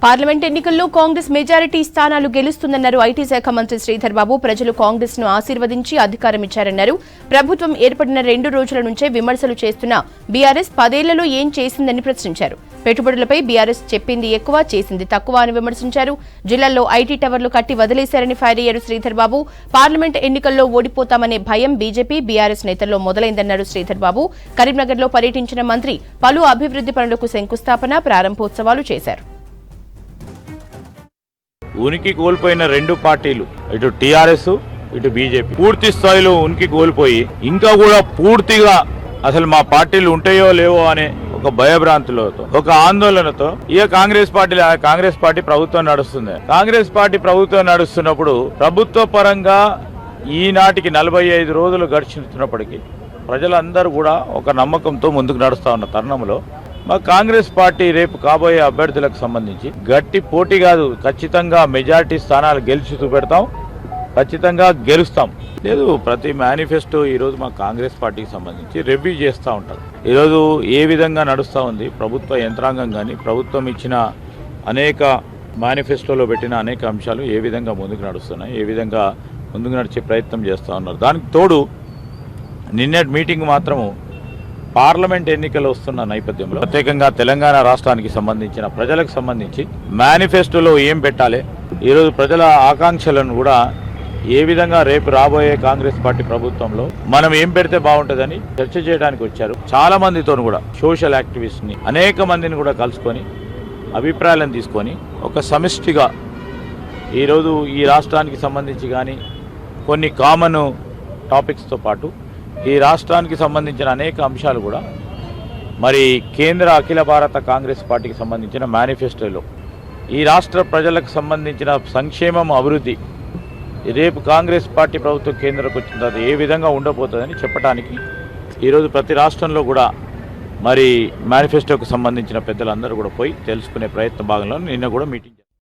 Parliament ఎన్నికల్లో Congress majority స్థానాలు గెలుస్తుందన్నారు IT శాఖ మంత్రి శ్రీధర్ బాబు. ప్రజలు కాంగ్రెస్ ను ఆశీర్వదించి అధికారం ఇచ్చారన్నారు. ప్రభుత్వం ఏర్పడిన 2 రోజుల నుంచే విమర్శలు చేస్తున్న బీఆర్ఎస్ 10 ఏళ్లలో ఏం చేసిందని ప్రశ్నించారు. పెట్టుబడులపై బీఆర్ఎస్ చెప్పింది ఎక్కువ, చేసింది తక్కువ అని విమర్శించారు. జిల్లాల్లో ఐటీ టవర్లు కట్టి వదిలేశారని ఫైర్ అయ్యారు శ్రీధర్ బాబు. పార్లమెంట్ ఎన్నికల్లో ఓడిపోతామనే భయం బీజేపీ, బీఆర్ఎస్ నేతల్లో మొదలైందన్నారు శ్రీధర్ బాబు. కరీంనగర్లో పర్యటించిన మంత్రి పలు అభివృద్ధి పనులకు శంకుస్థాపన, ప్రారంభోత్సవాలు చేశారు. ఉనికి కోల్పోయిన 2 పార్టీలు, ఇటు టీఆర్ఎస్ ఇటు బీజేపీ, పూర్తి స్థాయిలో ఉనికి కోల్పోయి ఇంకా కూడా పూర్తిగా అసలు మా పార్టీలు ఉంటాయో లేవో అనే ఒక భయభ్రాంతులతో, ఒక ఆందోళనతో ఇక కాంగ్రెస్ పార్టీ ప్రభుత్వం నడుస్తుంది. కాంగ్రెస్ పార్టీ ప్రభుత్వం నడుస్తున్నప్పుడు ప్రభుత్వ పరంగా ఈనాటికి 45 రోజులు గడిచినప్పటికీ ప్రజలందరూ కూడా ఒక నమ్మకంతో ముందుకు నడుస్తా ఉన్న తరుణంలో మా కాంగ్రెస్ పార్టీ రేపు కాబోయే అభ్యర్థులకు సంబంధించి గట్టి పోటీ కాదు, ఖచ్చితంగా మెజారిటీ స్థానాలు గెలిచి చూపెడతాం, ఖచ్చితంగా గెలుస్తాం. లేదు, ప్రతి మేనిఫెస్టో ఈరోజు మా కాంగ్రెస్ పార్టీకి సంబంధించి రివ్యూ చేస్తూ ఉంటారు. ఈరోజు ఏ విధంగా నడుస్తూ ఉంది ప్రభుత్వ యంత్రాంగం, కానీ ప్రభుత్వం ఇచ్చిన అనేక మేనిఫెస్టోలో పెట్టిన అనేక అంశాలు ఏ విధంగా ముందుకు నడుస్తున్నాయి, ఏ విధంగా ముందుకు నడిచే ప్రయత్నం చేస్తూ ఉన్నారు. దానికి తోడు నిన్నటి మీటింగ్ మాత్రము పార్లమెంట్ ఎన్నికలు వస్తున్న నేపథ్యంలో ప్రత్యేకంగా తెలంగాణ రాష్ట్రానికి సంబంధించిన ప్రజలకు సంబంధించి మేనిఫెస్టోలో ఏం పెట్టాలి, ఈరోజు ప్రజల ఆకాంక్షలను కూడా ఏ విధంగా రేపు రాబోయే కాంగ్రెస్ పార్టీ ప్రభుత్వంలో మనం ఏం పెడితే బాగుంటుందని చర్చ చేయడానికి వచ్చారు. చాలా మందితో కూడా సోషల్ యాక్టివిస్ట్ని అనేక మందిని కూడా కలుసుకొని అభిప్రాయాలను తీసుకొని ఒక సమిష్టిగా ఈరోజు ఈ రాష్ట్రానికి సంబంధించి కానీ కొన్ని కామన్ టాపిక్స్తో పాటు ఈ రాష్ట్రానికి సంబంధించిన అనేక అంశాలు కూడా మరి కేంద్ర అఖిల భారత కాంగ్రెస్ పార్టీకి సంబంధించిన మేనిఫెస్టోలో ఈ రాష్ట్ర ప్రజలకు సంబంధించిన సంక్షేమం, అభివృద్ధి రేపు కాంగ్రెస్ పార్టీ ప్రభుత్వం కేంద్రకు వచ్చిన తర్వాత ఏ విధంగా ఉండబోతుందని చెప్పడానికి ఈరోజు ప్రతి రాష్ట్రంలో కూడా మరి మేనిఫెస్టోకి సంబంధించిన పెద్దలందరూ కూడా పోయి తెలుసుకునే ప్రయత్న భాగంలో నిన్న కూడా మీటింగ్